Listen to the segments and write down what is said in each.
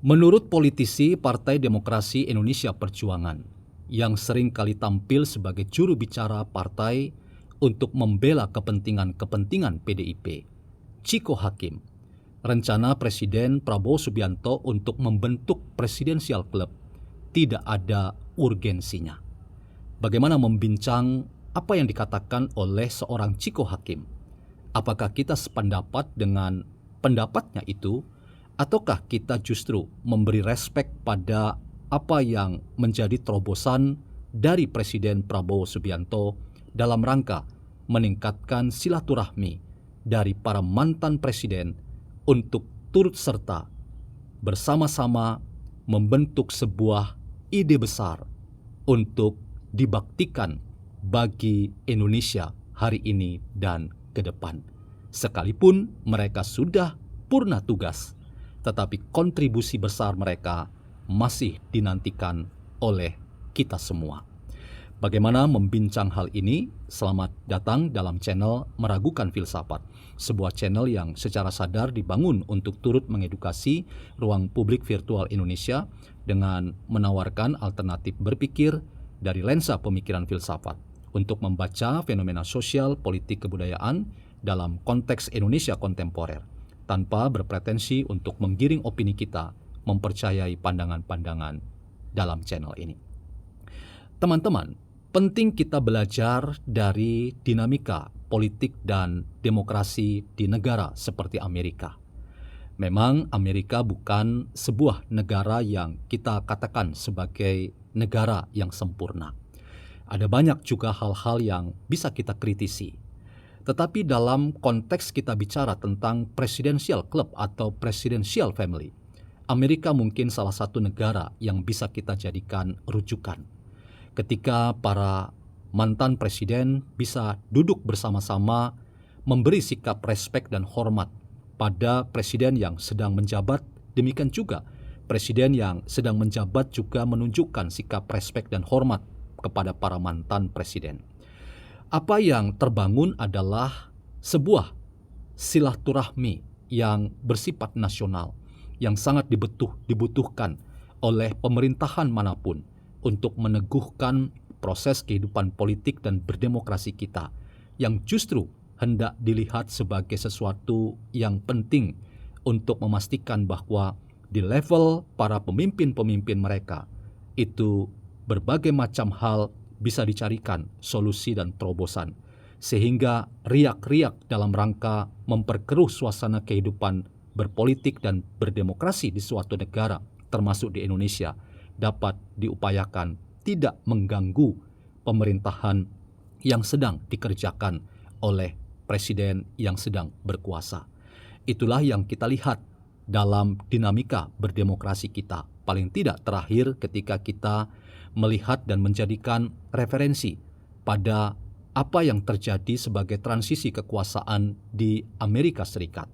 Menurut politisi Partai Demokrasi Indonesia Perjuangan yang sering kali tampil sebagai juru bicara partai untuk membela kepentingan-kepentingan PDIP, Chiko Hakim, rencana Presiden Prabowo Subianto untuk membentuk Presidential Club tidak ada urgensinya. Bagaimana membincang apa yang dikatakan oleh seorang Chiko Hakim? Apakah kita sependapat dengan pendapatnya itu? Ataukah kita justru memberi respek pada apa yang menjadi terobosan dari Presiden Prabowo Subianto dalam rangka meningkatkan silaturahmi dari para mantan presiden untuk turut serta bersama-sama membentuk sebuah ide besar untuk dibaktikan bagi Indonesia hari ini dan ke depan. Sekalipun mereka sudah purna tugas, tetapi kontribusi besar mereka masih dinantikan oleh kita semua. Bagaimana membincang hal ini? Selamat datang dalam channel Meragukan Filsafat, sebuah channel yang secara sadar dibangun untuk turut mengedukasi ruang publik virtual Indonesia dengan menawarkan alternatif berpikir dari lensa pemikiran filsafat untuk membaca fenomena sosial, politik, kebudayaan dalam konteks Indonesia kontemporer, tanpa berpretensi untuk menggiring opini kita mempercayai pandangan-pandangan dalam channel ini. Teman-teman, penting kita belajar dari dinamika politik dan demokrasi di negara seperti Amerika. Memang Amerika bukan sebuah negara yang kita katakan sebagai negara yang sempurna. Ada banyak juga hal-hal yang bisa kita kritisi. Tetapi dalam konteks kita bicara tentang presidential club atau presidential family, Amerika mungkin salah satu negara yang bisa kita jadikan rujukan. Ketika para mantan presiden bisa duduk bersama-sama memberi sikap respek dan hormat pada presiden yang sedang menjabat, demikian juga presiden yang sedang menjabat juga menunjukkan sikap respek dan hormat kepada para mantan presiden. Apa yang terbangun adalah sebuah silaturahmi yang bersifat nasional, yang sangat dibutuhkan oleh pemerintahan manapun untuk meneguhkan proses kehidupan politik dan berdemokrasi kita, yang justru hendak dilihat sebagai sesuatu yang penting untuk memastikan bahwa di level para pemimpin-pemimpin mereka itu berbagai macam hal bisa dicarikan solusi dan terobosan, sehingga riak-riak dalam rangka memperkeruh suasana kehidupan berpolitik dan berdemokrasi di suatu negara, termasuk di Indonesia, dapat diupayakan tidak mengganggu pemerintahan yang sedang dikerjakan oleh presiden yang sedang berkuasa. Itulah yang kita lihat dalam dinamika berdemokrasi kita, paling tidak terakhir ketika kita melihat dan menjadikan referensi pada apa yang terjadi sebagai transisi kekuasaan di Amerika Serikat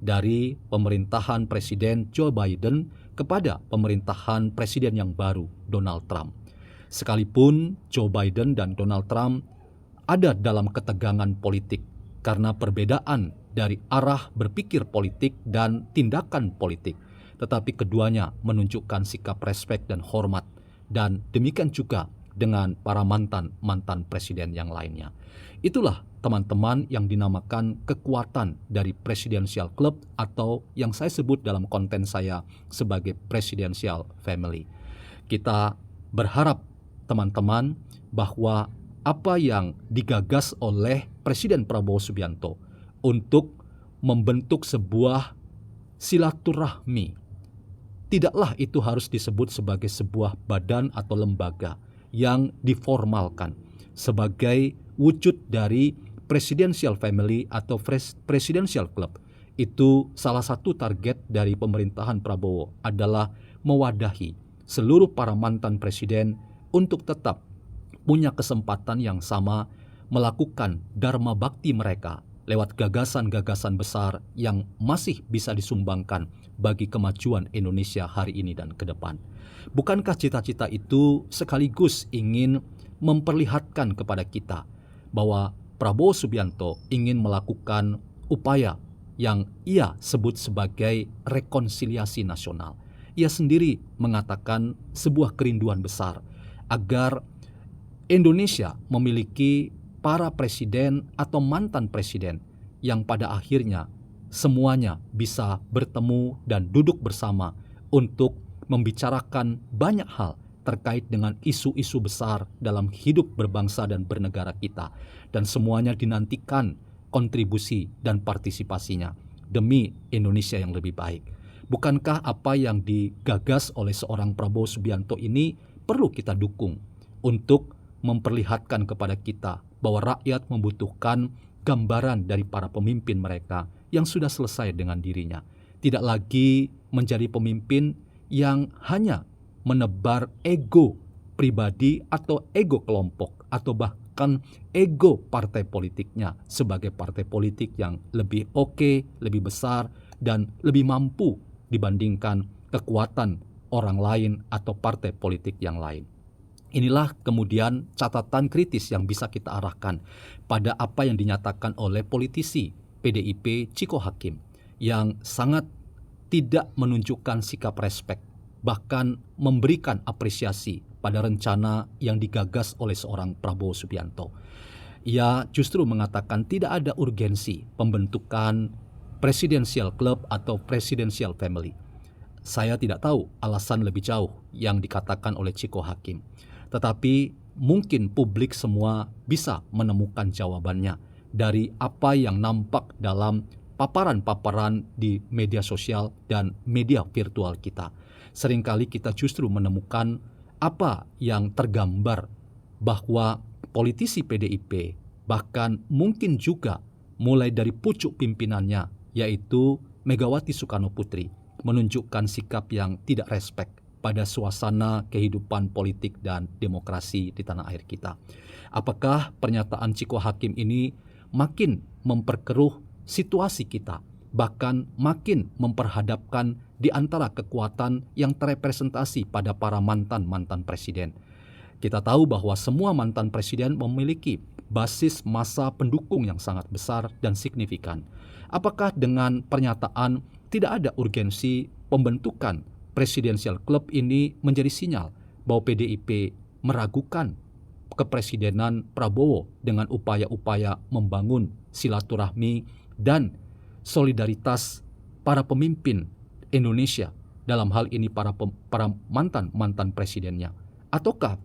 dari pemerintahan Presiden Joe Biden kepada pemerintahan Presiden yang baru, Donald Trump. Sekalipun Joe Biden dan Donald Trump ada dalam ketegangan politik karena perbedaan dari arah berpikir politik dan tindakan politik, tetapi keduanya menunjukkan sikap respek dan hormat, dan demikian juga dengan para mantan presiden yang lainnya. Itulah teman-teman yang dinamakan kekuatan dari Presidential Club, atau yang saya sebut dalam konten saya sebagai Presidential Family. Kita berharap teman-teman bahwa apa yang digagas oleh Presiden Prabowo Subianto untuk membentuk sebuah silaturahmi, tidaklah itu harus disebut sebagai sebuah badan atau lembaga yang diformalkan sebagai wujud dari Presidential Family atau Presidential Club. Itu salah satu target dari pemerintahan Prabowo adalah mewadahi seluruh para mantan presiden untuk tetap punya kesempatan yang sama melakukan dharma bakti mereka lewat gagasan-gagasan besar yang masih bisa disumbangkan bagi kemajuan Indonesia hari ini dan ke depan. Bukankah cita-cita itu sekaligus ingin memperlihatkan kepada kita bahwa Prabowo Subianto ingin melakukan upaya yang ia sebut sebagai rekonsiliasi nasional, ia sendiri mengatakan sebuah kerinduan besar agar Indonesia memiliki para presiden atau mantan presiden yang pada akhirnya semuanya bisa bertemu dan duduk bersama untuk membicarakan banyak hal terkait dengan isu-isu besar dalam hidup berbangsa dan bernegara kita, dan semuanya dinantikan kontribusi dan partisipasinya demi Indonesia yang lebih baik. Bukankah apa yang digagas oleh seorang Prabowo Subianto ini perlu kita dukung untuk memperlihatkan kepada kita bahwa rakyat membutuhkan gambaran dari para pemimpin mereka yang sudah selesai dengan dirinya. Tidak lagi menjadi pemimpin yang hanya menebar ego pribadi atau ego kelompok atau bahkan ego partai politiknya sebagai partai politik yang lebih oke, lebih besar, dan lebih mampu dibandingkan kekuatan orang lain atau partai politik yang lain. Inilah kemudian catatan kritis yang bisa kita arahkan pada apa yang dinyatakan oleh politisi PDIP Chiko Hakim yang sangat tidak menunjukkan sikap respek, bahkan memberikan apresiasi pada rencana yang digagas oleh seorang Prabowo Subianto. Ia justru mengatakan tidak ada urgensi pembentukan presidential club atau presidential family. Saya tidak tahu alasan lebih jauh yang dikatakan oleh Chiko Hakim. Tetapi mungkin publik semua bisa menemukan jawabannya dari apa yang nampak dalam paparan-paparan di media sosial dan media virtual kita. Seringkali kita justru menemukan apa yang tergambar bahwa politisi PDIP, bahkan mungkin juga mulai dari pucuk pimpinannya, yaitu Megawati Soekarno Putri, menunjukkan sikap yang tidak respek pada suasana kehidupan politik dan demokrasi di tanah air kita. Apakah pernyataan Chiko Hakim ini makin memperkeruh situasi kita, bahkan makin memperhadapkan di antara kekuatan yang terrepresentasi pada para mantan-mantan presiden? Kita tahu bahwa semua mantan presiden memiliki basis massa pendukung yang sangat besar dan signifikan. Apakah dengan pernyataan tidak ada urgensi pembentukan Presidential Club ini menjadi sinyal bahwa PDIP meragukan kepresidenan Prabowo dengan upaya-upaya membangun silaturahmi dan solidaritas para pemimpin Indonesia, dalam hal ini para mantan presidennya? Ataukah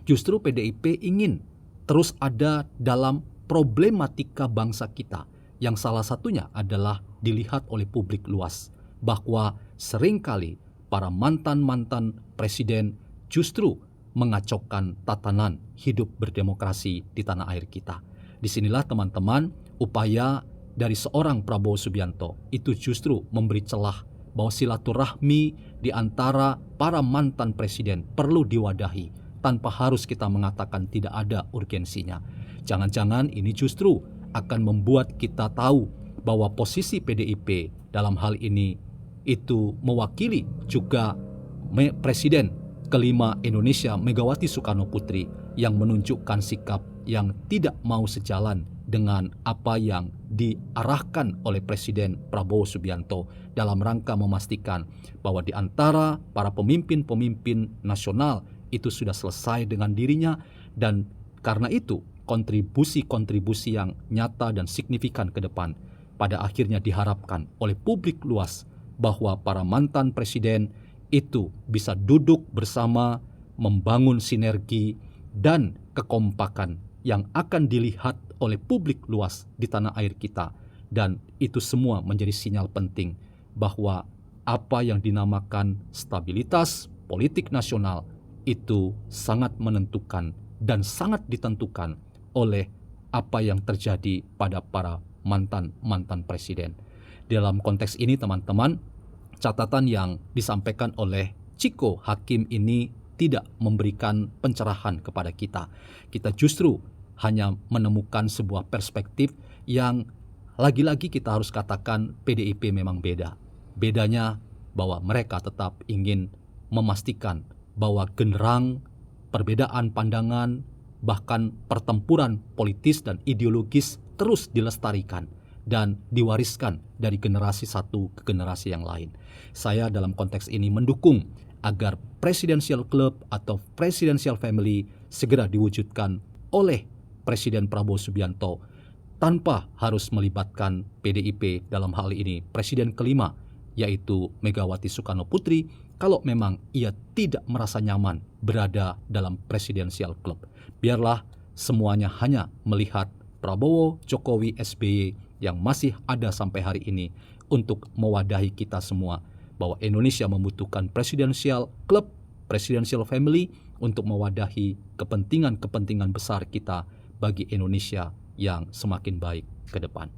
justru PDIP ingin terus ada dalam problematika bangsa kita yang salah satunya adalah dilihat oleh publik luas, bahwa seringkali para mantan presiden justru mengacaukan tatanan hidup berdemokrasi di tanah air kita. Disinilah teman-teman upaya dari seorang Prabowo Subianto itu justru memberi celah bahwa silaturahmi di antara para mantan presiden perlu diwadahi tanpa harus kita mengatakan tidak ada urgensinya. Jangan-jangan ini justru akan membuat kita tahu bahwa posisi PDIP dalam hal ini itu mewakili juga Presiden kelima Indonesia Megawati Soekarno Putri yang menunjukkan sikap yang tidak mau sejalan dengan apa yang diarahkan oleh Presiden Prabowo Subianto dalam rangka memastikan bahwa di antara para pemimpin-pemimpin nasional itu sudah selesai dengan dirinya, dan karena itu kontribusi-kontribusi yang nyata dan signifikan ke depan pada akhirnya diharapkan oleh publik luas bahwa para mantan presiden itu bisa duduk bersama, membangun sinergi dan kekompakan yang akan dilihat oleh publik luas di tanah air kita. Dan itu semua menjadi sinyal penting bahwa apa yang dinamakan stabilitas politik nasional itu sangat menentukan dan sangat ditentukan oleh apa yang terjadi pada para mantan presiden. Dalam konteks ini teman-teman, catatan yang disampaikan oleh Chiko Hakim ini tidak memberikan pencerahan kepada kita. Kita justru hanya menemukan sebuah perspektif yang lagi-lagi kita harus katakan PDIP memang beda. Bedanya bahwa mereka tetap ingin memastikan bahwa genderang perbedaan pandangan, bahkan pertempuran politis dan ideologis terus dilestarikan dan diwariskan dari generasi satu ke generasi yang lain. Saya dalam konteks ini mendukung agar presidential club atau presidential family segera diwujudkan oleh Presiden Prabowo Subianto tanpa harus melibatkan PDIP, dalam hal ini Presiden kelima yaitu Megawati Soekarno Putri, kalau memang ia tidak merasa nyaman berada dalam presidential club. Biarlah semuanya hanya melihat Prabowo, Jokowi, SBY yang masih ada sampai hari ini untuk mewadahi kita semua bahwa Indonesia membutuhkan presidential club, presidential family untuk mewadahi kepentingan-kepentingan besar kita bagi Indonesia yang semakin baik ke depan.